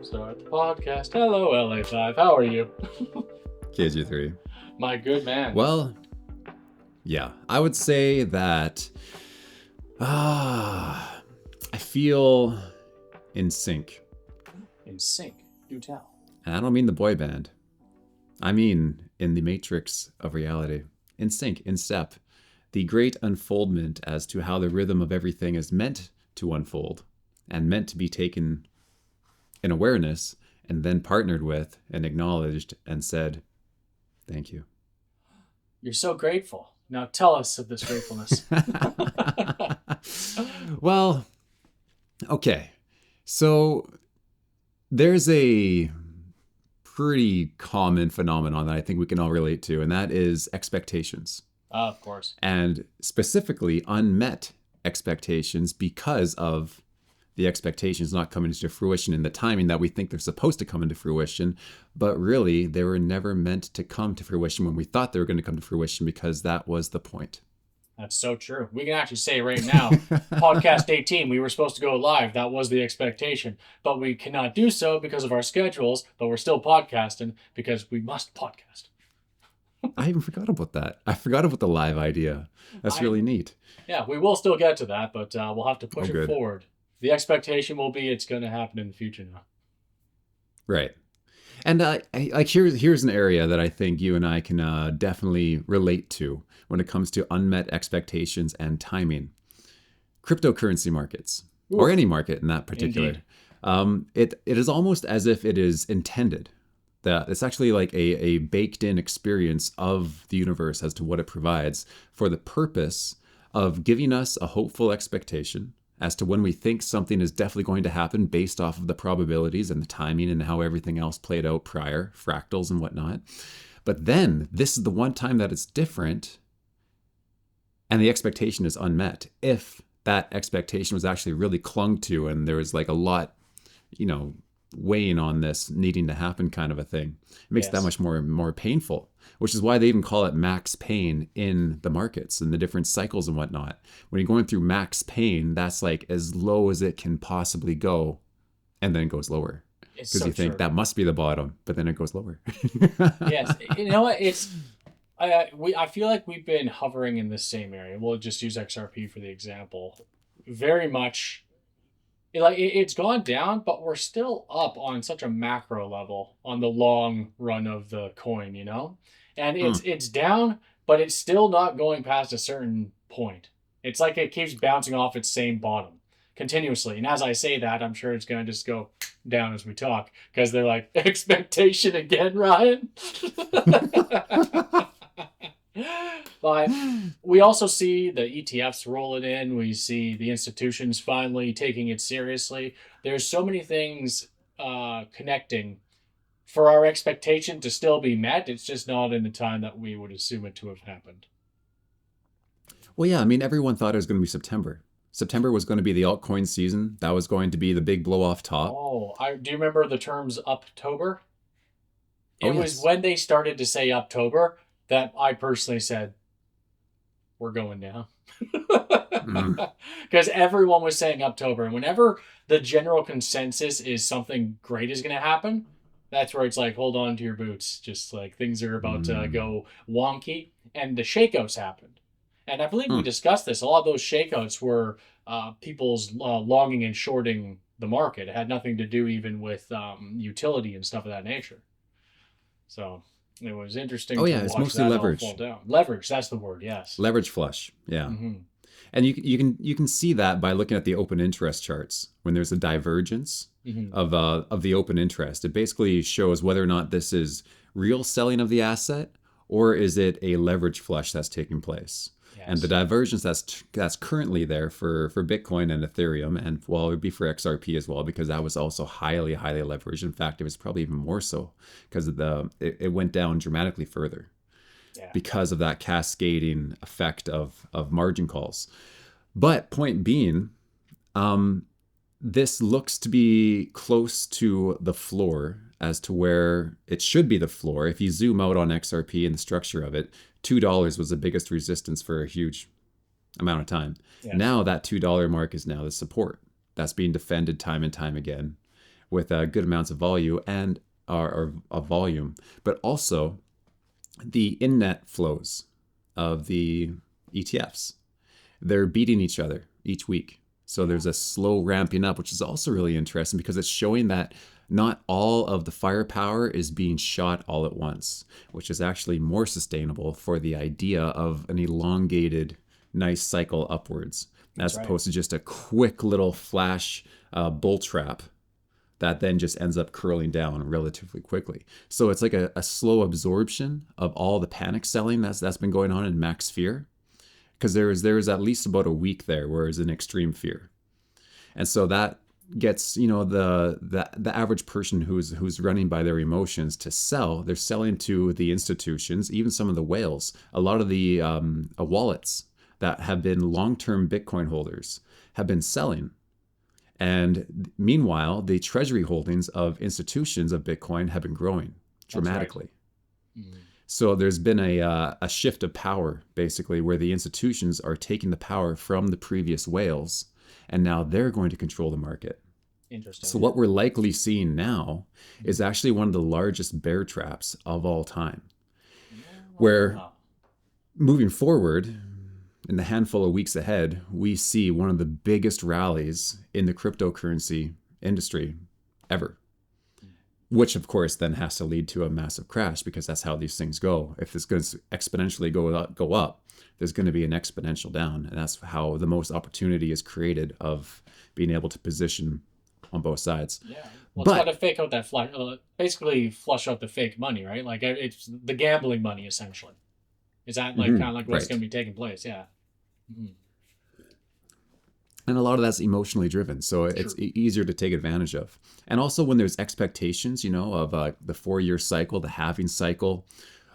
Start the podcast. Hello, LA5. How are you? KG3. My good man. Well, yeah, I would say that I feel in sync. In sync. Do tell. And I don't mean the boy band. I mean in the matrix of reality. In sync, in step. The great unfoldment as to how the rhythm of everything is meant to unfold and meant to be taken in awareness and then partnered with and acknowledged and said, thank you. You're so grateful. Now tell us of this gratefulness. Well, okay. So there's a pretty common phenomenon that I think we can all relate to, and that is expectations. Of course. And specifically unmet expectations because of the expectations not coming into fruition in the timing that we think they're supposed to come into fruition, but really they were never meant to come to fruition when we thought they were going to come to fruition because that was the point. That's so true. We can actually say right now, podcast 18, we were supposed to go live. That was the expectation. But we cannot do so because of our schedules, but we're still podcasting because we must podcast. I even forgot about that. I forgot about the live idea. That's really neat. Yeah, we will still get to that, but we'll have to push it good. forward. The expectation will be it's going to happen in the future now. Right. And here's an area that I think you and I can definitely relate to when it comes to unmet expectations and timing. Cryptocurrency markets, or any market in that particular. It is almost as if it is intended. That it's actually like a baked-in experience of the universe as to what it provides for the purpose of giving us a hopeful expectation as to when we think something is definitely going to happen based off of the probabilities and the timing and how everything else played out prior, fractals and whatnot. But then this is the one time that it's different and the expectation is unmet. If that expectation was actually really clung to and there was like a lot, weighing on this needing to happen kind of a thing, it makes it that much more painful, which is why they even call it max pain in the markets and the different cycles and whatnot. When you're going through max pain, that's like as low as it can possibly go, and then it goes lower because you think that must be the bottom, but then it goes lower. Yes, you know what? I feel like we've been hovering in the same area. We'll just use XRP for the example. Very much. It's gone down, but we're still up on such a macro level on the long run of the coin, And it's down, but it's still not going past a certain point. It's like it keeps bouncing off its same bottom continuously. And as I say that, I'm sure it's going to just go down as we talk because they're like, expectation again, Ryan. But we also see the ETFs rolling in. We see the institutions finally taking it seriously. There's so many things connecting for our expectation to still be met. It's just not in the time that we would assume it to have happened. Well, yeah, I mean, everyone thought it was going to be September. September was going to be the altcoin season. That was going to be the big blow off top. Oh, do you remember the terms Uptober? It was yes. when they started to say Uptober that I personally said, we're going down. Because everyone was saying October. And whenever the general consensus is something great is going to happen, that's where it's like, hold on to your boots. Just like things are about to go wonky. And the shakeouts happened. And I believe we discussed this. A lot of those shakeouts were people's longing and shorting the market. It had nothing to do even with utility and stuff of that nature. So it was interesting. It's mostly leverage. Fall down. Leverage, that's the word. Yes. Leverage flush. Yeah. Mm-hmm. And you can see that by looking at the open interest charts. When there's a divergence of the open interest, it basically shows whether or not this is real selling of the asset or is it a leverage flush that's taking place. Yes. And the divergence that's currently there for Bitcoin and Ethereum, and well, it would be for XRP as well, because that was also highly, highly leveraged. In fact, it was probably even more so because it went down dramatically further because of that cascading effect of margin calls. But point being, this looks to be close to the floor as to where it should be the floor. If you zoom out on XRP and the structure of it, $2 was the biggest resistance for a huge amount of time. Yes. Now that $2 mark is now the support. That's being defended time and time again. with good amounts of volume or volume, but also the in-net flows of the ETFs. They're beating each other each week. So there's a slow ramping up, which is also really interesting because it's showing that not all of the firepower is being shot all at once, which is actually more sustainable for the idea of an elongated, nice cycle upwards, as opposed to just a quick little flash bull trap that then just ends up curling down relatively quickly. So it's like a slow absorption of all the panic selling that's been going on in max fear, because there's at least about a week there where it's an extreme fear, and so that gets the average person who's running by their emotions to sell. They're selling to the institutions, even some of the whales, a lot of the wallets that have been long-term Bitcoin holders have been selling. And meanwhile, the treasury holdings of institutions of Bitcoin have been growing dramatically. Right. Mm-hmm. So there's been a shift of power, basically, where the institutions are taking the power from the previous whales, and now they're going to control the market. Interesting. So what we're likely seeing now is actually one of the largest bear traps of all time, where moving forward, in the handful of weeks ahead, we see one of the biggest rallies in the cryptocurrency industry ever, which of course then has to lead to a massive crash, because that's how these things go. If it's going to exponentially go up, there's going to be an exponential down. And that's how the most opportunity is created of being able to position on both sides. Yeah. Well, it's got to fake out that basically flush out the fake money, right? Like it's the gambling money, essentially. Is that like kind of like what's going to be taking place? Yeah. Mm-hmm. And a lot of that's emotionally driven, so it's easier to take advantage of. And also when there's expectations, of the 4-year cycle, the halving cycle,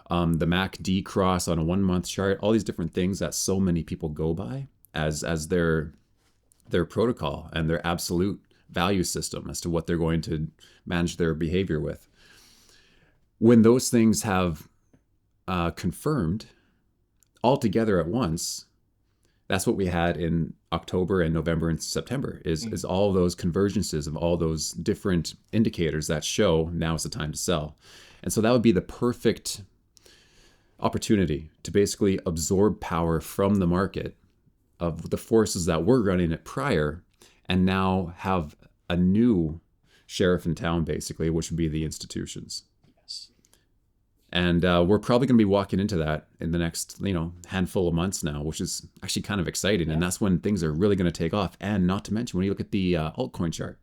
the MACD cross on a 1-month chart, all these different things that so many people go by as their protocol and their absolute value system as to what they're going to manage their behavior with. When those things have confirmed all together at once, that's what we had in October and November and September is all those convergences of all those different indicators that show now is the time to sell. And so that would be the perfect opportunity to basically absorb power from the market of the forces that were running it prior, and now have a new sheriff in town, basically, which would be the institutions. And we're probably going to be walking into that in the next, handful of months now, which is actually kind of exciting. Yeah. And that's when things are really going to take off. And not to mention, when you look at the altcoin chart,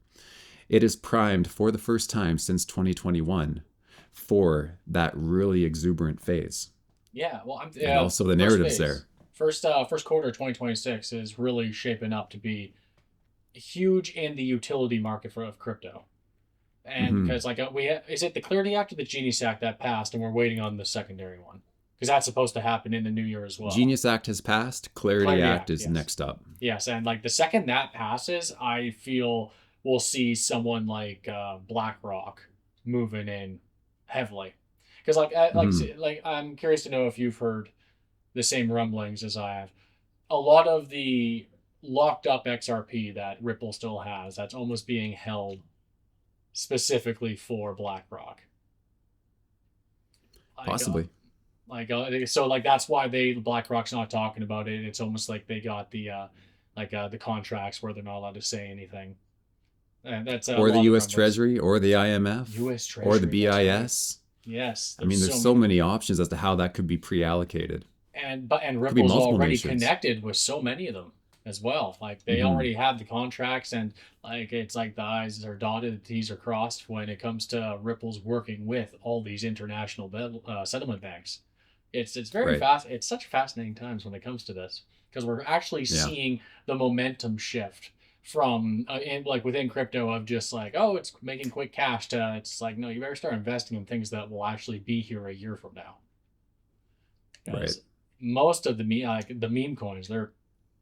it is primed for the first time since 2021 for that really exuberant phase. Yeah, well, and also the narratives there. First quarter of 2026 is really shaping up to be huge in the utility market of crypto. And because is it the Clarity Act or the Genius Act that passed, and we're waiting on the secondary one? Because that's supposed to happen in the new year as well. Genius Act has passed. Clarity Act is next up. Yes, and the second that passes, I feel we'll see someone like BlackRock moving in heavily. Because I'm curious to know if you've heard the same rumblings as I have. A lot of the locked up XRP that Ripple still has, that's almost being held specifically for BlackRock. Possibly. So that's why BlackRock's not talking about it. It's almost like they got the contracts where they're not allowed to say anything. And that's or the U.S. Treasury, or the IMF, U.S. Treasury, or the BIS. Yes. There's so many options as to how that could be pre-allocated. And Ripple's already connected with so many of them as well. They already have the contracts, and it's like the I's are dotted, the T's are crossed when it comes to Ripple's working with all these international settlement banks. It's very fast. It's such fascinating times when it comes to this, because we're actually seeing the momentum shift from within crypto of just it's making quick cash to it's no, you better start investing in things that will actually be here a year from now. Right. Most of the meme coins,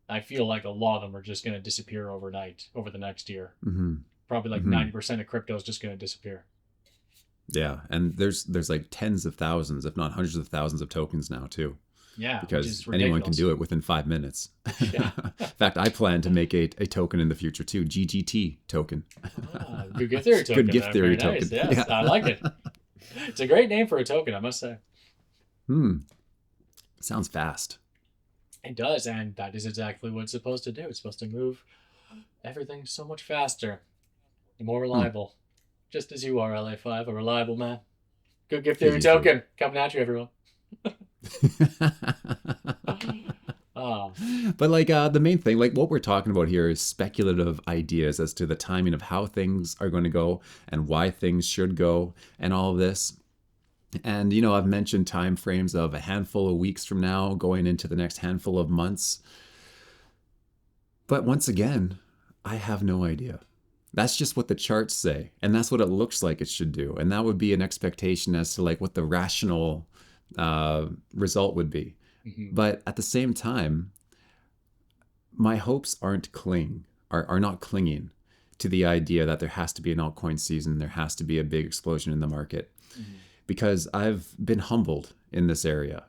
I feel like a lot of them are just going to disappear overnight over the next year. Mm-hmm. Probably 90% of crypto is just going to disappear. Yeah, and there's tens of thousands, if not hundreds of thousands of tokens now too. Yeah, which because is anyone can ridiculous. do it within 5 minutes. Yeah. In fact, I plan to make a token in the future too, GGT token. Good gift theory Good token. gift theory Very nice. token. Yes, Yeah. I like it. It's a great name for a token, I must say. Hmm. Sounds fast. It does, and that is exactly what it's supposed to do. It's supposed to move everything so much faster and more Hmm. reliable. Just as you are, LA5, a reliable man. Good gift theory KG3. token. Coming at you, everyone. Oh, But like the main thing, like what we're talking about here is speculative ideas as to the timing of how things are going to go and why things should go and all of this. And I've mentioned time frames of a handful of weeks from now going into the next handful of months. But once again, I have no idea. That's just what the charts say, and that's what it looks like it should do. And that would be an expectation as to like what the rational result would be. mhm, But at the same time, my hopes are not clinging to the idea that there has to be an altcoin season, there has to be a big explosion in the market, mhm, because I've been humbled in this area.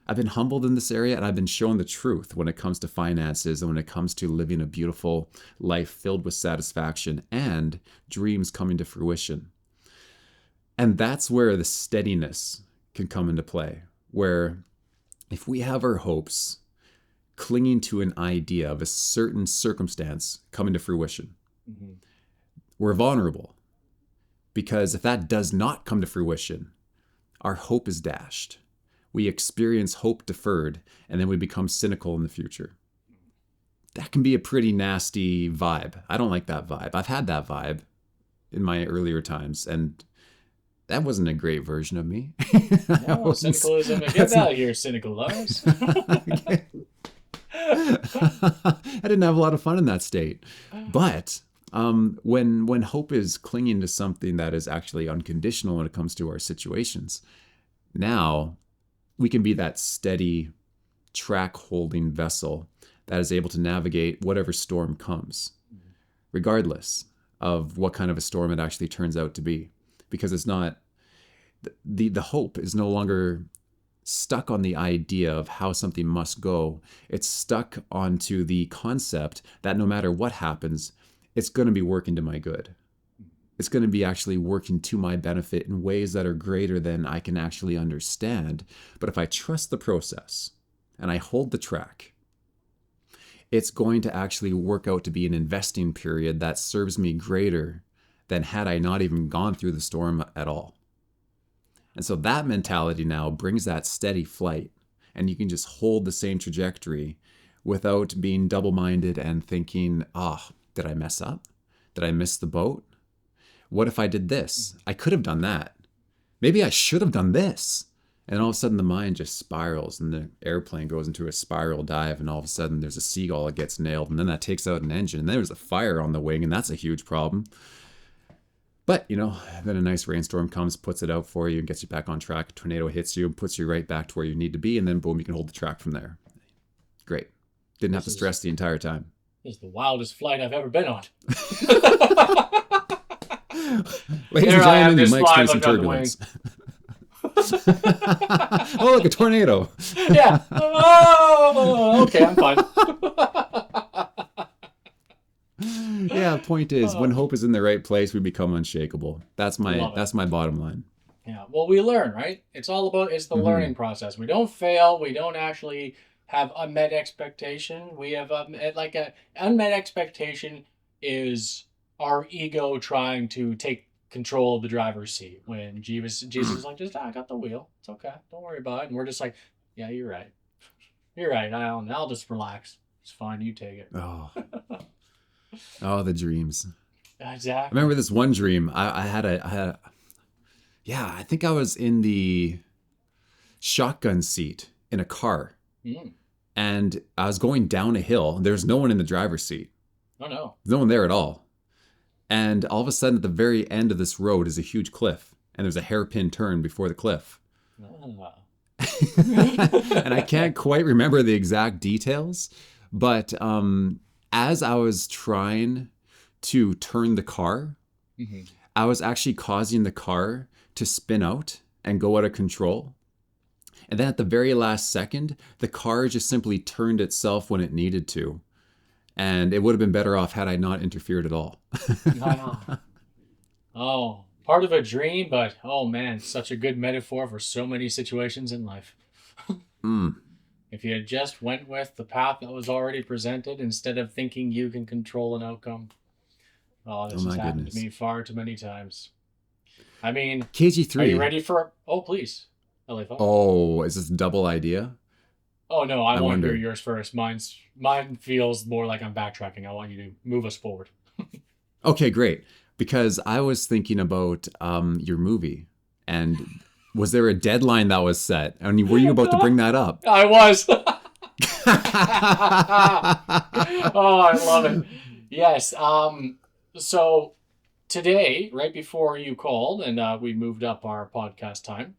I've been humbled in this area, and I've been shown the truth when it comes to finances and when it comes to living a beautiful life filled with satisfaction and dreams coming to fruition. And that's where the steadiness can come into play, where if we have our hopes clinging to an idea of a certain circumstance coming to fruition, mhm. we're vulnerable. Because if that does not come to fruition, our hope is dashed. We experience hope deferred, and then we become cynical in the future. That can be a pretty nasty vibe. I don't like that vibe. I've had that vibe in my earlier times, and that wasn't a great version of me. No, cynicalism. Get out of here, cynical Lars. I didn't have a lot of fun in that state. But when hope is clinging to something that is actually unconditional when it comes to our situations, now we can be that steady track holding vessel that is able to navigate whatever storm comes, regardless of what kind of a storm it actually turns out to be. Because it's not, the hope is no longer stuck on the idea of how something must go. It's stuck onto the concept that no matter what happens, it's going to be working to my good. It's going to be actually working to my benefit in ways that are greater than I can actually understand. But if I trust the process and I hold the track, it's going to actually work out to be an investing period that serves me greater than had I not even gone through the storm at all. And so that mentality now brings that steady flight, and you can just hold the same trajectory without being double-minded and thinking, did I mess up? Did I miss the boat? What if I did this? I could have done that. Maybe I should have done this. And all of a sudden the mind just spirals and the airplane goes into a spiral dive, and all of a sudden there's a seagull that gets nailed, and then that takes out an engine, and then there's a fire on the wing, and that's a huge problem. But, then a nice rainstorm comes, puts it out for you, and gets you back on track. A tornado hits you and puts you right back to where you need to be, and then boom, you can hold the track from there. Great. Didn't have to stress the entire time. This is the wildest flight I've ever been on. Ladies and gentlemen, you might experience some turbulence. Oh, look, a tornado. Yeah. Oh, okay, I'm fine. Yeah, point is, when hope is in the right place, we become unshakable. That's my bottom line. Yeah, well, we learn, right? It's the learning process. We don't fail. We don't actually have unmet expectation. We have unmet expectation is our ego trying to take control of the driver's seat. When Jesus is like, I got the wheel. It's okay. Don't worry about it. And we're just like, yeah, you're right. You're right. I'll just relax. It's fine. You take it. Oh, the dreams. Exactly. I remember this one dream. I think I was in the shotgun seat in a car. Mm. And I was going down a hill. There's no one in the driver's seat. Oh, no. There's no one there at all. And all of a sudden, at the very end of this road is a huge cliff. And there's a hairpin turn before the cliff. Oh. And I can't quite remember the exact details. But as I was trying to turn the car, Mm-hmm. I was actually causing the car to spin out and go out of control. And then at the very last second, the car just simply turned itself when it needed to. And it would have been better off had I not interfered at all. Ah, oh, part of a dream, but oh man, such a good metaphor for so many situations in life. Mm. If you had just went with the path that was already presented instead of thinking you can control an outcome. Oh, Oh this has my happened to goodness. me far too many times. I mean, are you KG3. ready for? Oh, please, LA5. Oh, is this a double idea? Oh no, I I want to hear wonder. yours first. Mine feels more like I'm backtracking. I want you to move us forward. Okay, great. Because I was thinking about your movie, and was there a deadline that was set? And were you about to bring that up? I was. Oh, I love it. Yes. So today, right before you called and we moved up our podcast time,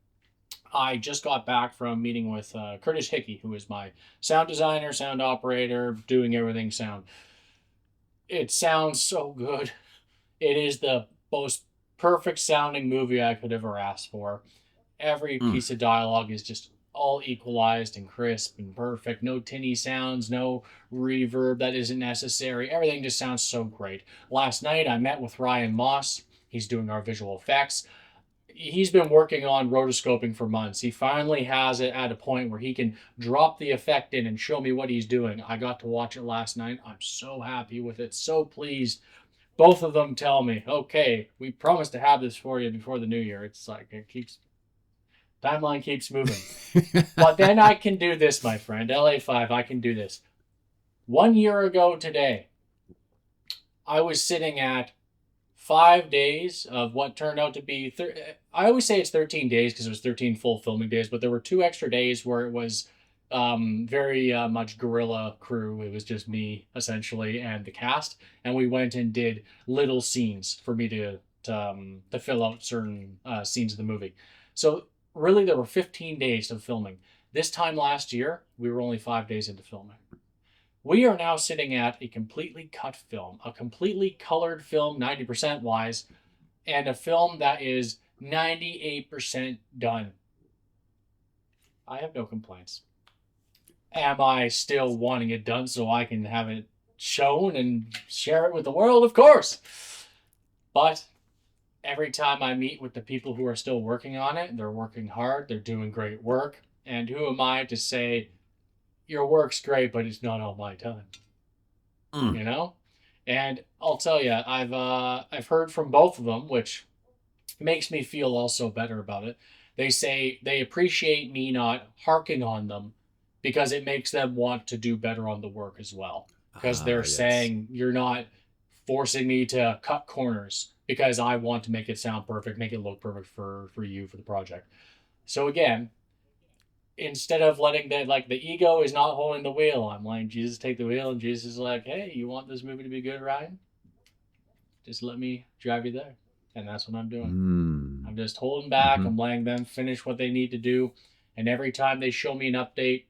I just got back from meeting with Curtis Hickey, who is my sound designer, sound operator, doing everything sound. It sounds so good. It is the most perfect sounding movie I could ever ask for. Every Mm. piece of dialogue is just all equalized and crisp and perfect. No tinny sounds, no reverb that isn't necessary. Everything just sounds so great. Last night I met with Ryan Moss. He's doing our visual effects. He's been working on rotoscoping for months. He finally has it at a point where he can drop the effect in and show me what he's doing. I got to watch it last night. I'm so happy with it, so pleased. Both of them tell me, okay, we promised to have this for you before the new year. It's like it keeps timeline keeps moving. But then I can do this, my friend. LA5, I can do this. 1 year ago today, I was sitting at 5 days of what turned out to be. I always say it's 13 days because it was 13 full filming days, but there were 2 extra days where it was very much guerrilla crew. It was just me essentially and the cast, and we went and did little scenes for me to fill out certain scenes of the movie. So really, there were 15 days of filming. This time last year, we were only 5 days into filming. We are now sitting at a completely cut film, a completely colored film, 90% wise, and a film that is 98% done. I have no complaints. Am I still wanting it done so I can have it shown and share it with the world? Of course. But every time I meet with the people who are still working on it, they're working hard, they're doing great work. And who am I to say, your work's great, but it's not all my time? Mm. You know? And I'll tell you, I've heard from both of them, which makes me feel also better about it. They say they appreciate me not harking on them because it makes them want to do better on the work as well. Because Ah, they're yes. saying you're not forcing me to cut corners because I want to make it sound perfect, make it look perfect for you for the project. So again, instead of letting that, like, the ego is not holding the wheel. I'm letting Jesus take the wheel, and Jesus is like, hey, you want this movie to be good, Ryan? Just let me drive you there. And that's what I'm doing. Mm. I'm just holding back. Hmm. I'm letting them finish what they need to do. And every time they show me an update,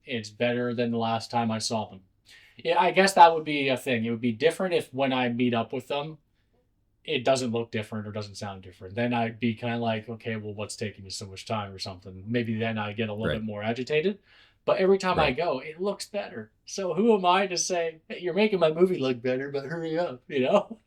it's better than the last time I saw them. Yeah, I guess that would be a thing. It would be different if when I meet up with them, it doesn't look different or doesn't sound different. Then I'd be kind of like, okay, well, what's taking you so much time or something? Maybe then I get a little bit Right. more agitated. But every time I Right. go, it looks better. So who am I to say, hey, you're making my movie look better, but hurry up, you know?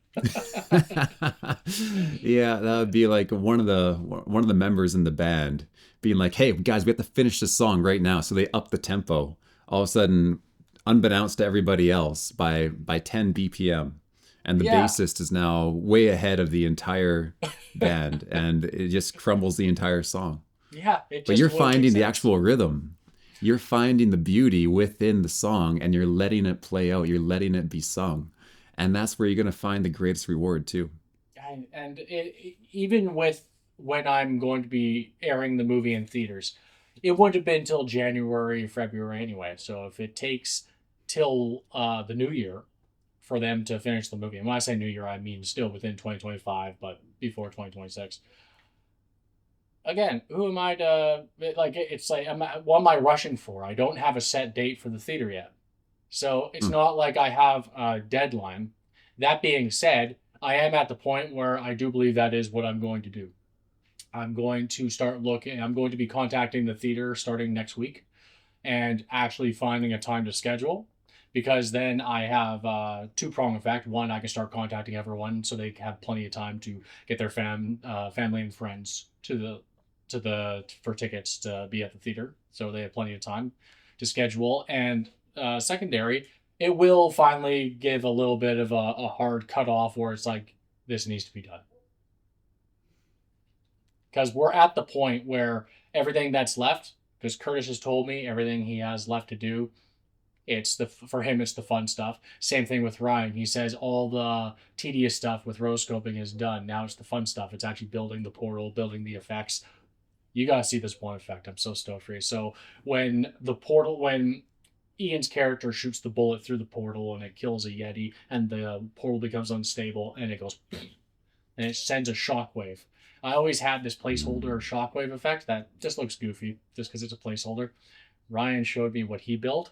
Yeah, that would be like one of the members in the band being like, "Hey guys, we have to finish this song right now." So they up the tempo. All of a sudden, unbeknownst to everybody else, by 10 BPM, and the Yeah. bassist is now way ahead of the entire band, and it just crumbles the entire song. Yeah, it But just you're wouldn't make finding the sense. actual rhythm. You're finding the beauty within the song, and you're letting it play out. You're letting it be sung, and that's where you're gonna find the greatest reward too. And even with when I'm going to be airing the movie in theaters, it wouldn't have been till January, February anyway. So if it takes till the new year for them to finish the movie, and when I say new year, I mean still within 2025, but before 2026. Again, who am I to, like? It's like, what am I rushing for? I don't have a set date for the theater yet. So it's Mm. not like I have a deadline. That being said, I am at the point where I do believe that is what I'm going to do. I'm going to start looking. I'm going to be contacting the theater starting next week and actually finding a time to schedule, because then I have two-prong effect. One, I can start contacting everyone so they have plenty of time to get their family and friends to the for tickets to be at the theater, so they have plenty of time to schedule. And secondary, it will finally give a little bit of a hard cutoff where it's like, this needs to be done, because we're at the point where everything that's left, because Curtis has told me everything he has left to do, for him it's the fun stuff. Same thing with Ryan. He says all the tedious stuff with rose scoping is done. Now it's the fun stuff. It's actually building the portal, building the effects. You gotta see this one effect. I'm so stoked for you. So when Ian's character shoots the bullet through the portal and it kills a Yeti and the portal becomes unstable and it goes and it sends a shockwave. I always had this placeholder shockwave effect that just looks goofy just because it's a placeholder. Ryan showed me what he built.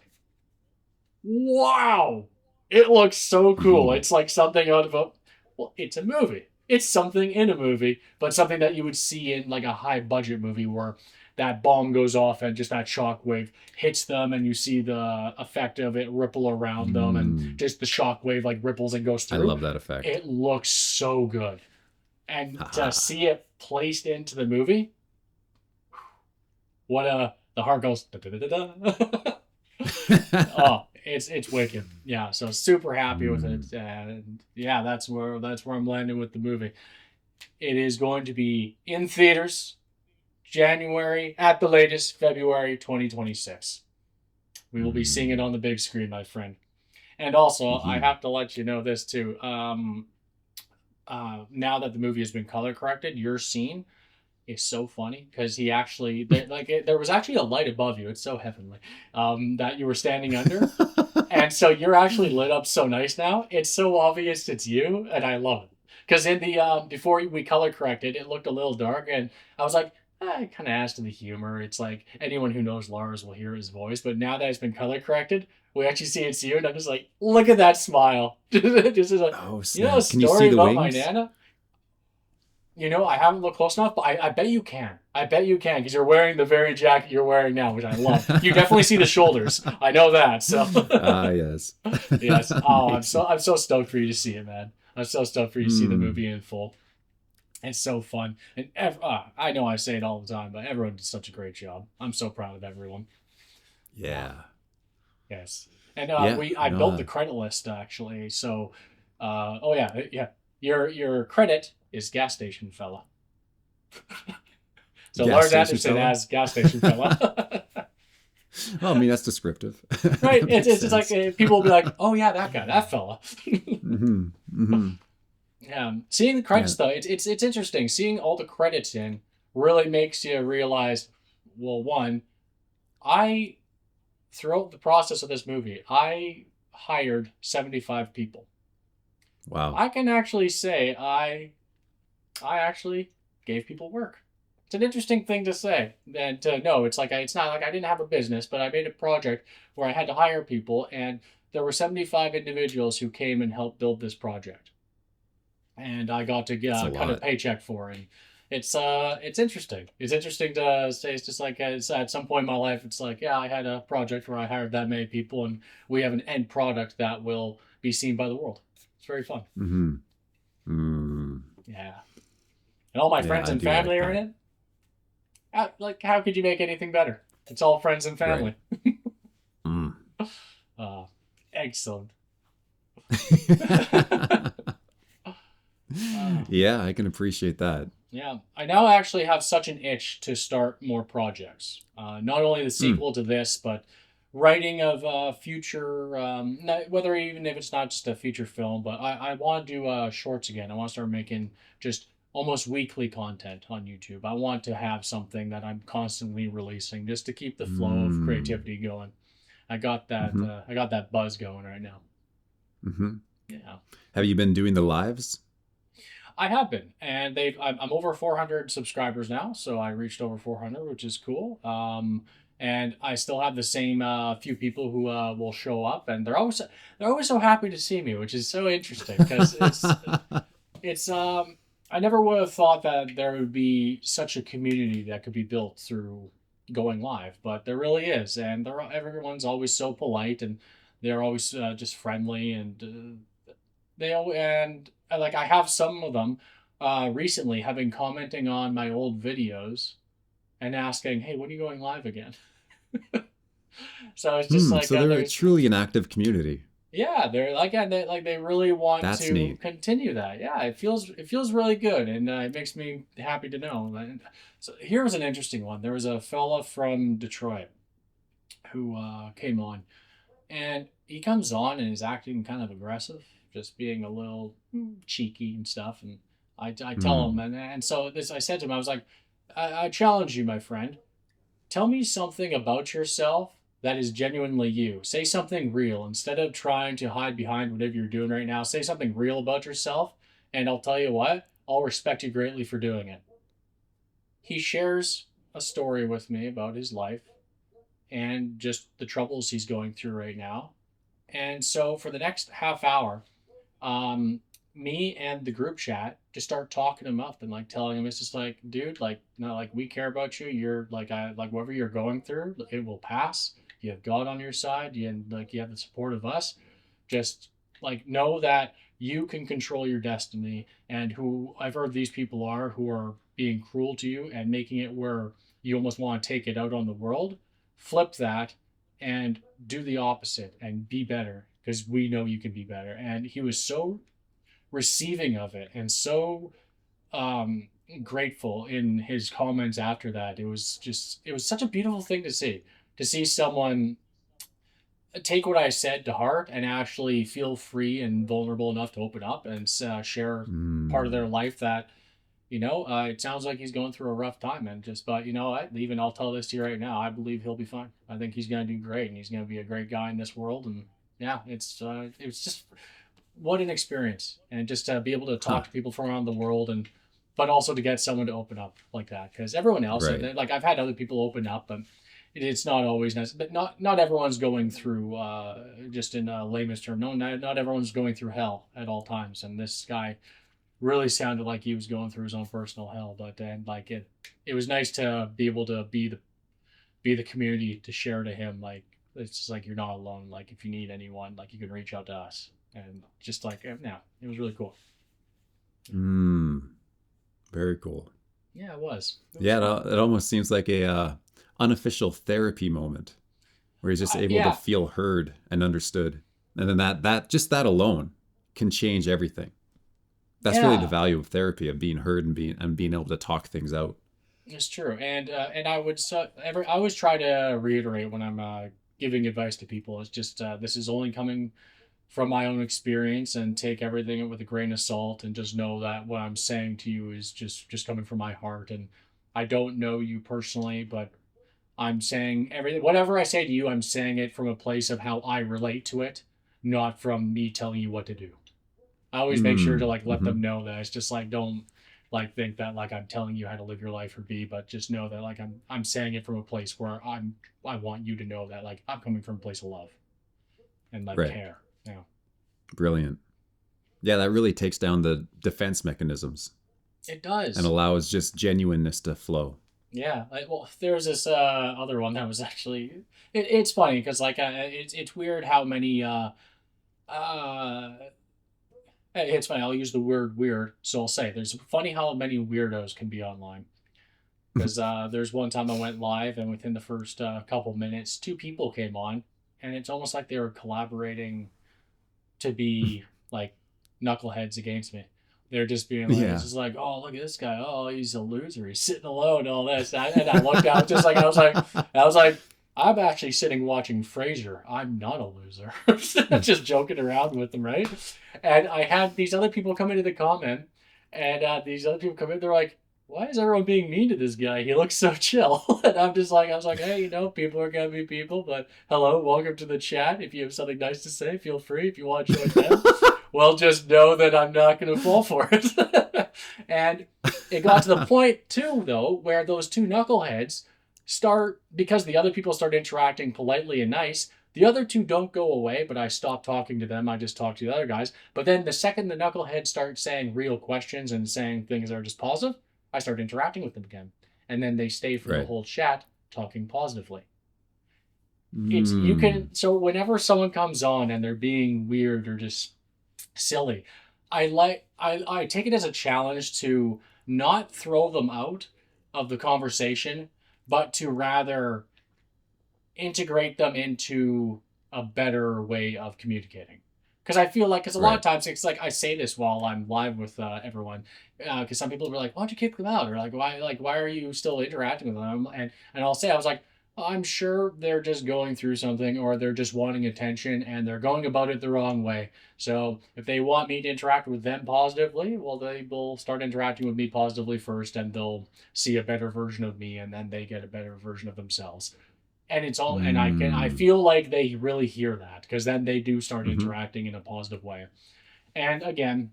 Wow! It looks so cool. It's like something out of it's a movie. It's something in a movie, but something that you would see in like a high budget movie where that bomb goes off and just that shockwave hits them and you see the effect of it ripple around them and just the shockwave like ripples and goes through. I love that effect. It looks so good. And to see it placed into the movie, the heart goes da da da da. Oh, it's wicked. Yeah, so super happy with it, and yeah, that's where I'm landing with the movie. It is going to be in theaters January, at the latest February 2026. We will be seeing it on the big screen, my friend. And also, I have to let you know this too. Now that the movie has been color corrected, your scene is so funny because there was actually a light above you. It's so heavenly that you were standing under, and so you're actually lit up so nice now. It's so obvious it's you, and I love it. Because in the before we color corrected, it looked a little dark, and I was like, I kind of asked to the humor. It's like anyone who knows Lars will hear his voice, but now that it's been color corrected, we actually see it's you, and I'm just like, look at that smile. Just like, oh, you know, a Can you story see the about wings? my Nana. You know, I haven't looked close enough, but I bet you can. I bet you can, because you're wearing the very jacket you're wearing now, which I love. You definitely see the shoulders. I know that. So Yes. yes. Oh, I'm so stoked for you to see it, man. I'm so stoked for you to see the movie in full. It's so fun, and I know I say it all the time, but everyone did such a great job. I'm so proud of everyone. Yeah. Yes, and Yeah. I built the credit list actually. So, oh yeah. Your credit is gas station fella. So Gas Lars station Anderson fella? as gas station fella. Well, I mean, that's descriptive. Right? Makes It's just like sense. people will be like, oh yeah, that guy, that fella. Seeing the credits though, it's interesting. Seeing all the credits in really makes you realize, well, one, I throughout the process of this movie, I hired 75 people. Wow. I can actually say I actually gave people work. It's an interesting thing to say and to know. It's like it's not like I didn't have a business, but I made a project where I had to hire people, and there were 75 individuals who came and helped build this project, and I got to cut a paycheck for it. It's interesting. It's interesting to say. It's just like it's, at some point in my life, it's like, yeah, I had a project where I hired that many people, and we have an end product that will be seen by the world. It's very fun. Yeah, and all my friends and family are in it. How could you make anything better? It's all friends and family. Right. Excellent. Yeah, I can appreciate that. Yeah, I now actually have such an itch to start more projects. Not only the sequel to this, but writing of future, whether even if it's not just a feature film, but I want to do shorts again. I want to start making just almost weekly content on YouTube. I want to have something that I'm constantly releasing just to keep the flow of creativity going. I got that. I got that buzz going right now. Yeah. Have you been doing the lives? I have been, and I'm over 400 subscribers now, so I reached over 400, which is cool. And I still have the same few people who will show up, and they're always so happy to see me, which is so interesting because it's I never would have thought that there would be such a community that could be built through going live, but there really is, and everyone's always so polite, and they're always just friendly, and like I have some of them recently have been commenting on my old videos and asking, "Hey, when are you going live again?" So it's just like So they're there's truly an active community. yeah, they're like yeah, they really want That's to neat. continue that. Yeah, it feels really good, and it makes me happy to know. And so here was an interesting one. There was a fella from Detroit who came on, and he comes on and is acting kind of aggressive, just being a little cheeky and stuff. And I tell him, Hmm. and so this I said to him, I was like, I challenge you, my friend. Tell me something about yourself that is genuinely you. Say something real instead of trying to hide behind whatever you're doing right now. Say something real about yourself, and I'll tell you what, I'll respect you greatly for doing it. He shares a story with me about his life and just the troubles he's going through right now. And so for the next half hour, um, me and the group chat just start talking him up and like telling him it's just like, dude, like no, like we care about you. You're like I like whatever you're going through, it will pass. You have God on your side. You have the support of us. Just like know that you can control your destiny. And whoever these people are who are being cruel to you and making it where you almost want to take it out on the world, flip that and do the opposite and be better because we know you can be better. And he was so receiving of it and so um, grateful in his comments after that. It was such a beautiful thing to see someone take what I said to heart and actually feel free and vulnerable enough to open up and share part of Hmm. their life that it sounds like he's going through a rough time, and just, but you know what? Even I'll tell this to you right now. I believe he'll be fine. I think he's going to do great, and he's going to be a great guy in this world. And yeah, it's just what an experience, and just to be able to Huh. talk to people from around the world, and but also to get someone to open up like that, because everyone else, Right. like I've had other people open up, but it's not always nice. But not everyone's going through just in a layman's term. No, not everyone's going through hell at all times, and this guy really sounded like he was going through his own personal hell. But then, like it was nice to be able to be the community to share to him. Like it's just like you're not alone. Like if you need anyone, like you can reach out to us. And just like yeah, it was really cool. Hmm. Very cool. Yeah, it was. It was Yeah, fun. it almost seems like a unofficial therapy moment where he's just able to Yeah, feel heard and understood, and then that alone can change everything. That's really the yeah, value of therapy, of being heard and being able to talk things out. it's true. And I would I always try to reiterate when I'm giving advice to people. It's just this is only coming from my own experience, and take everything with a grain of salt, and just know that what I'm saying to you is just coming from my heart. And I don't know you personally, but I'm saying everything whatever I say to you, I'm saying it from a place of how I relate to it, not from me telling you what to do. I always make sure to Mm. like let Hmm. them know that it's just like don't like think that like I'm telling you how to live your life or be, but just know that like I'm saying it from a place where I want you to know that like I'm coming from a place of love and like Right. care. Yeah. Brilliant. Yeah, that really takes down the defense mechanisms It and does. allows just genuineness to flow. Yeah. Well, there's this other one that was actually it's funny because like it's weird how many uh it's funny. I'll use the word weird. So I'll say there's funny how many weirdos can be online. Because there's one time I went live, and within the first couple minutes, two people came on, and it's almost like they were collaborating to be like knuckleheads against me. They're just being like, it's Yeah. just like, oh, look at this guy. Oh, he's a loser. He's sitting alone. All this, and I looked out just like I was like, I'm actually sitting watching Frasier. I'm not a loser. Just joking around with them, right? And I had these other people come into the comment, and these other people come in. They're like, why is everyone being mean to this guy? He looks so chill. And I'm just like, I was like, hey, people are gonna be people, but hello, welcome to the chat. If you have something nice to say, feel free. If you want to join them, well, just know that I'm not gonna fall for it. And it got to the point too, though, where those two knuckleheads start because the other people start interacting politely and nice. The other two don't go away, but I stop talking to them. I just talk to the other guys. But then the second the knuckleheads start saying real questions and saying things that are just positive, I start interacting with them again. And then they stay for the Right. whole chat talking positively. It's you Mm. can so whenever someone comes on and they're being weird or just silly, I take it as a challenge to not throw them out of the conversation, but to rather integrate them into a better way of communicating. Because I feel like, because a lot of Right. times it's like I say this while I'm live with everyone, because some people are like, "Why don't you kick them out?" Or why are you still interacting with them?" And I'll say, I was like, "I'm sure they're just going through something, or they're just wanting attention, and they're going about it the wrong way. So if they want me to interact with them positively, well, they will start interacting with me positively first, and they'll see a better version of me, and then they get a better version of themselves." And it's all, and I Mm. feel like they really hear that, because then they do start Hmm. interacting in a positive way. And again,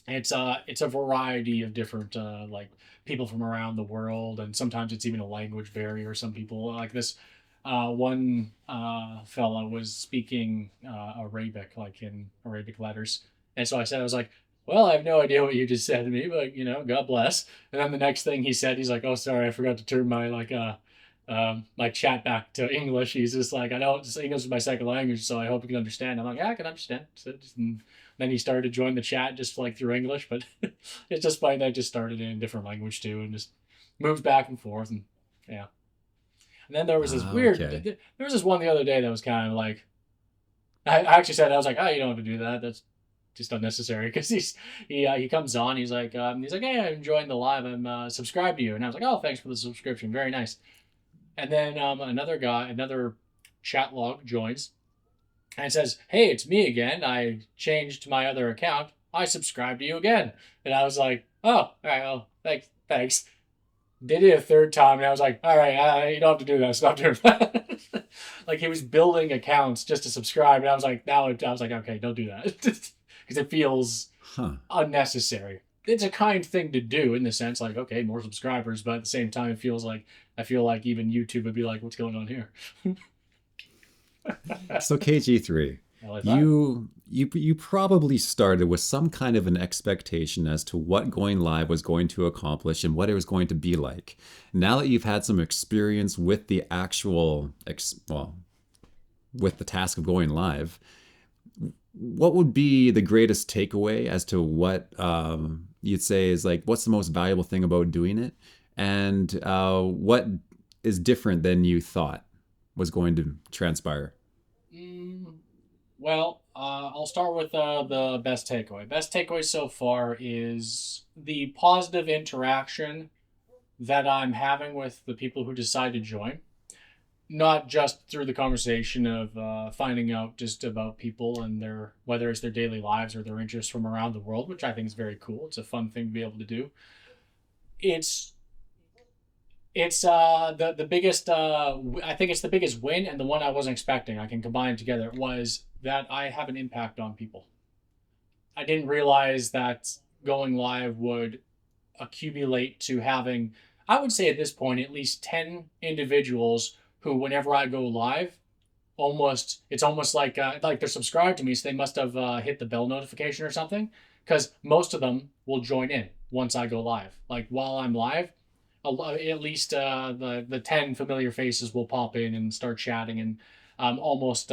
it's a variety of different like people from around the world, and sometimes it's even a language barrier. Some people like this one fella was speaking Arabic, like in Arabic letters, and so I was like, well, I have no idea what you just said to me, but God bless. And then the next thing he said, he's like, oh, sorry, I forgot to turn my my chat back to English. He's just like, I know English is my second language, so I hope you can understand. I'm like, yeah, I can understand. So then he started to join the chat just like through English, but it's just funny that I just started in a different language too, and just moved back and forth, and yeah. And then there was this Ah, weird. okay. There was this one the other day that was kind of like, I actually said, I was like, oh, you don't have to do that. That's just unnecessary, because he comes on, he's like, hey, I'm enjoying the live. I'm subscribed to you, and I was like, oh, thanks for the subscription, very nice. And then another chat log joins, and it says, "Hey, it's me again. I changed my other account. I subscribed to you again." And I was like, "Oh, all right. Well, thanks." Did it a third time, and I was like, "All right, you don't have to do that. Stop doing that." Like he was building accounts just to subscribe, and I was like, "Now," I was like, "Okay, don't do that," because it feels Huh. unnecessary. It's a kind thing to do in the sense, like, okay, more subscribers, but at the same time, it feels like I feel like even YouTube would be like, "What's going on here?" So KG3, LA5. you probably started with some kind of an expectation as to what going live was going to accomplish and what it was going to be like. Now that you've had some experience with the actual well, with the task of going live, what would be the greatest takeaway as to what you'd say is like what's the most valuable thing about doing it, and what is different than you thought was going to transpire? Mm, Well, I'll start with the best takeaway. Best takeaway so far is the positive interaction that I'm having with the people who decide to join. Not just through the conversation of finding out just about people and their whether it's their daily lives or their interests from around the world, which I think is very cool. It's a fun thing to be able to do. It's it's the biggest I think it's the biggest win, and the one I wasn't expecting. I can combine together, was that I have an impact on people. I didn't realize that going live would accumulate to having, I would say at this point, at least 10 individuals who, whenever I go live, it's almost like they're subscribed to me, so they must have hit the bell notification or something, because most of them will join in once I go live. Like while I'm live, at least the 10 familiar faces will pop in and start chatting, and almost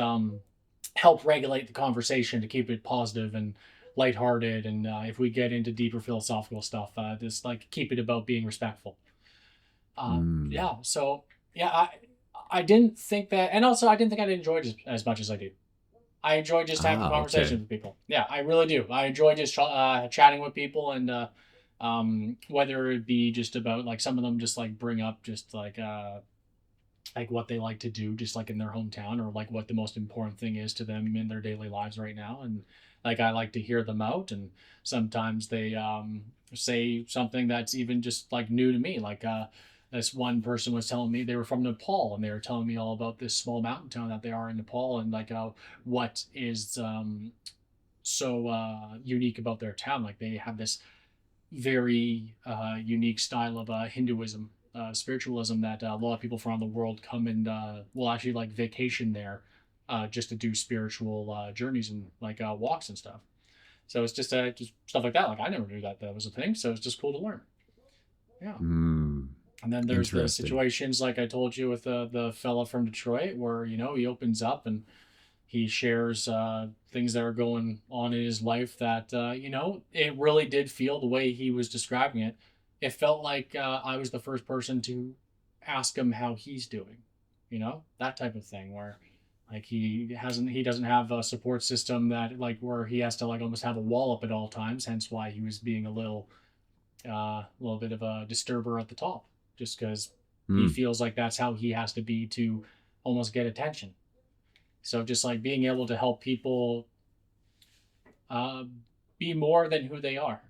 help regulate the conversation to keep it positive and lighthearted. And if we get into deeper philosophical stuff, just like keep it about being respectful. Mm. Yeah. So yeah, I didn't think that, and also I didn't think I'd enjoy it as much as I do. I enjoy just having Ah, okay. conversations with people. Yeah, I really do. I enjoy just chatting with people, and whether it be just about, like, some of them just like bring up just like what they like to do just like in their hometown, or like what the most important thing is to them in their daily lives right now, and like I like to hear them out. And sometimes they say something that's even just like new to me, like this one person was telling me they were from Nepal, and they were telling me all about this small mountain town that they are in Nepal, and like what is so unique about their town. Like they have this very unique style of Hinduism, spiritualism, that a lot of people from around the world come and will actually like vacation there just to do spiritual journeys and like walks and stuff. So it's just stuff like that. Like I never knew that was a thing. So it's just cool to learn. Yeah. And then there's the Interesting. situations like I told you with the fella from Detroit where, he opens up and he shares things that are going on in his life that, it really did feel the way he was describing it. It felt like I was the first person to ask him how he's doing, that type of thing where like he doesn't have a support system that like where he has to like almost have a wall up at all times, hence why he was being a little bit of a disturber at the top, just because he Mm. feels like that's how he has to be to almost get attention. So just like being able to help people uh, be more than who they are,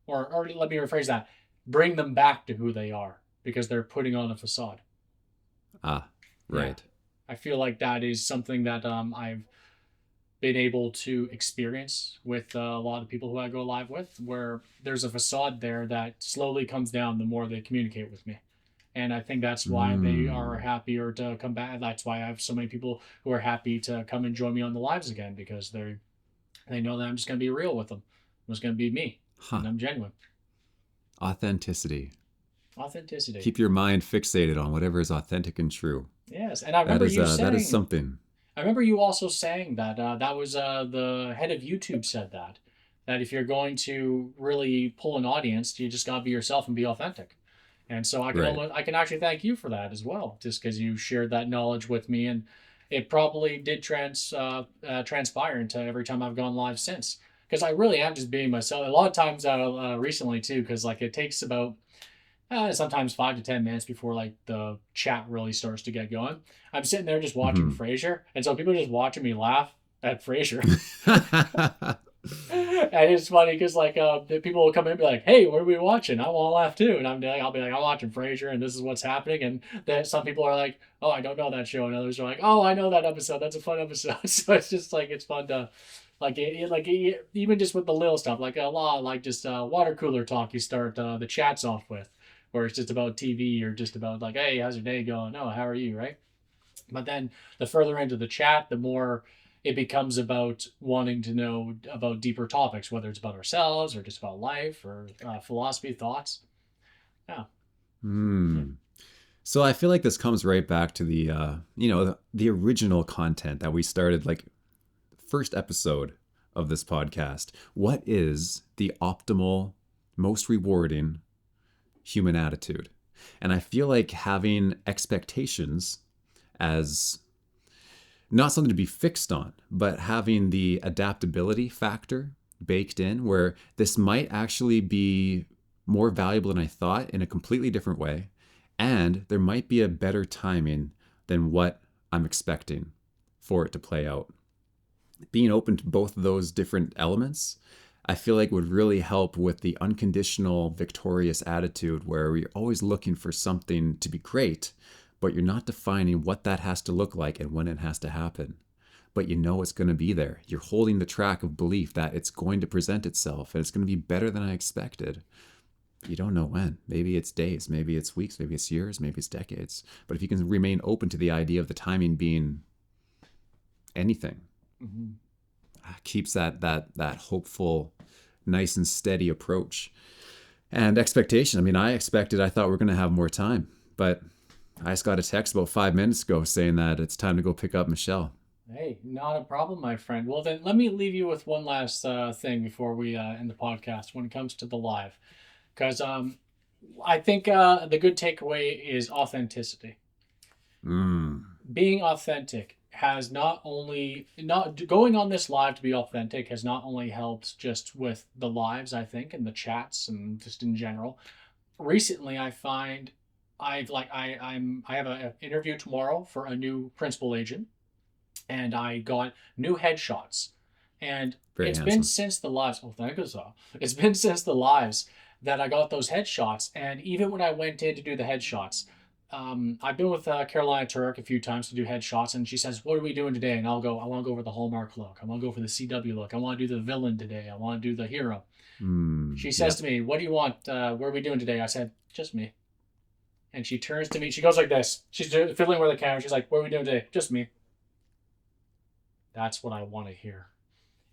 or let me rephrase that, bring them back to who they are because they're putting on a facade. Ah, Yeah, right. I feel like that is something that I've been able to experience with a lot of people who I go live with, where there's a facade there that slowly comes down the more they communicate with me. And I think that's why they are Mm. happier to come back. That's why I have so many people who are happy to come and join me on the lives again because they know that I'm just going to be real with them. I'm just going to be me, Huh. and I'm genuine. Authenticity. Authenticity. Keep your mind fixated on whatever is authentic and true. Yes, and I That remember is you that is saying. something. I remember you also saying that that was the head of YouTube said that if you're going to really pull an audience, you just gotta be yourself and be authentic. And so Right. I can actually thank you for that as well, just because you shared that knowledge with me, and it probably did transpire into every time I've gone live since. Because I really am just being myself. A lot of times recently too, because like it takes about sometimes 5 to 10 minutes before like the chat really starts to get going. I'm sitting there just watching Mhm. Frasier, and so people are just watching me laugh at Frasier. And it's funny because like the people will come in and be like, "Hey, what are we watching? I want to laugh too." And I'll be like, "I'm watching Frasier, and this is what's happening." And then some people are like, "Oh, I don't know that show," and others are like, "Oh, I know that episode. That's a fun episode." So it's just like it's fun to even just with the little stuff like a lot like just water cooler talk you start the chats off with, where it's just about TV or just about like, "Hey, how's your day going? Oh, how are you?" Right? But then the further into the chat, the more it becomes about wanting to know about deeper topics, whether it's about ourselves or just about life or philosophy, thoughts. Yeah. Yeah. Hmm. So I feel like this comes right back to the original content that we started, like first episode of this podcast. What is the optimal, most rewarding human attitude? And I feel like having expectations as not something to be fixed on, but having the adaptability factor baked in where this might actually be more valuable than I thought in a completely different way. And there might be a better timing than what I'm expecting for it to play out. Being open to both of those different elements, I feel like would really help with the unconditional, victorious attitude where we're always looking for something to be great, but you're not defining what that has to look like and when it has to happen. But you know it's going to be there. You're holding the track of belief that it's going to present itself and it's going to be better than I expected. You don't know when. Maybe it's days, maybe it's weeks, maybe it's years, maybe it's decades. But if you can remain open to the idea of the timing being anything, Mm-hmm. keeps that hopeful, nice and steady approach and expectation. I mean, I thought we are going to have more time, but I just got a text about 5 minutes ago saying that it's time to go pick up Michelle. Hey, not a problem, my friend. Well, then let me leave you with one last thing before we end the podcast when it comes to the live. Because I think the good takeaway is authenticity. Mm, Being authentic has not going on this live to be authentic has not only helped just with the lives, I think, and the chats and just in general. Recently I find I have an interview tomorrow for a new principal agent, and I got new headshots. And very it's been handsome. since the lives. Oh, thank you, so. It's been since the lives that I got those headshots. And even when I went in to do the headshots, I've been with Carolina Turk a few times to do headshots, and she says, "What are we doing today?" And I'll go, "I want to go for the Hallmark look. I want to go for the CW look. I want to do the villain today. I want to do the hero." She says Yep. to me, "What do you want? What are we doing today?" I said, "Just me." And she turns to me. She goes like this. She's fiddling with the camera. She's like, "What are we doing today?" "Just me." That's what I want to hear.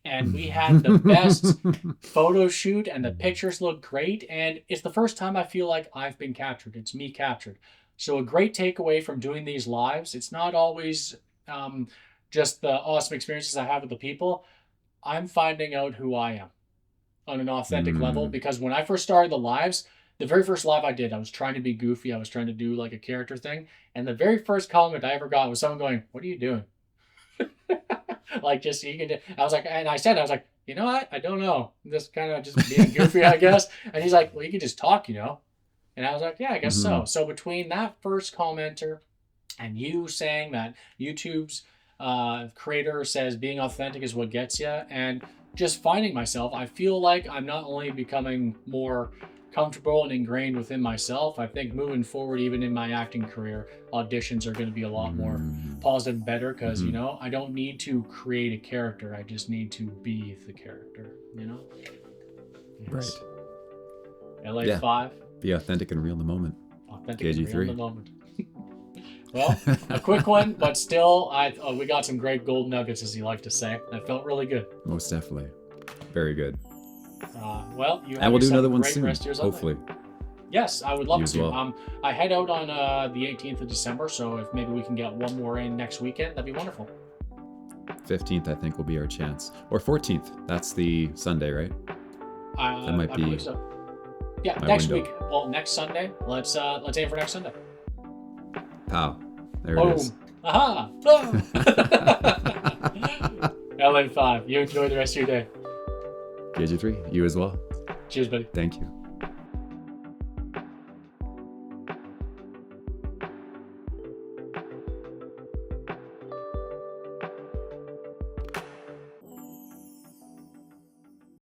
And we had the best photo shoot, and the pictures look great. And it's the first time I feel like I've been captured. It's me captured. So a great takeaway from doing these lives, it's not always just the awesome experiences I have with the people. I'm finding out who I am on an authentic level, because when I first started the lives, the very first live I did, I was trying to be goofy. I was trying to do like a character thing. And the very first comment I ever got was someone going, "What are you doing?" Like, just you can do. I was like, you know what? I don't know. I'm just kind of just being goofy, I guess. And he's like, well, you can just talk, you know. And I was like, yeah, I guess so. So between that first commenter and you saying that YouTube's creator says being authentic is what gets you, and just finding myself, I feel like I'm not only becoming more comfortable and ingrained within myself. I think moving forward, even in my acting career, auditions are going to be a lot more positive and better, because you know, I don't need to create a character. I just need to be the character, you know. Yes. Right. LA5. Be authentic and real in the moment. Authentic KG3. and real in the moment. Well, a quick one, but still, we got some great gold nuggets, as you like to say. That felt really good. Most definitely. Very good. Well, you have and we'll do another one great soon, rest of your Sunday. hopefully. Yes, I would love You as to. well. I head out on the 18th of December, so if maybe we can get one more in next weekend, that'd be wonderful. 15th, I think, will be our chance. Or 14th. That's the Sunday, right? That might I be. believe so. Yeah, my next window. week. Well, next Sunday. Let's aim for next Sunday. Pow. There it is. Aha! LA5. You enjoy the rest of your day. KG3, you as well. Cheers, buddy. Thank you.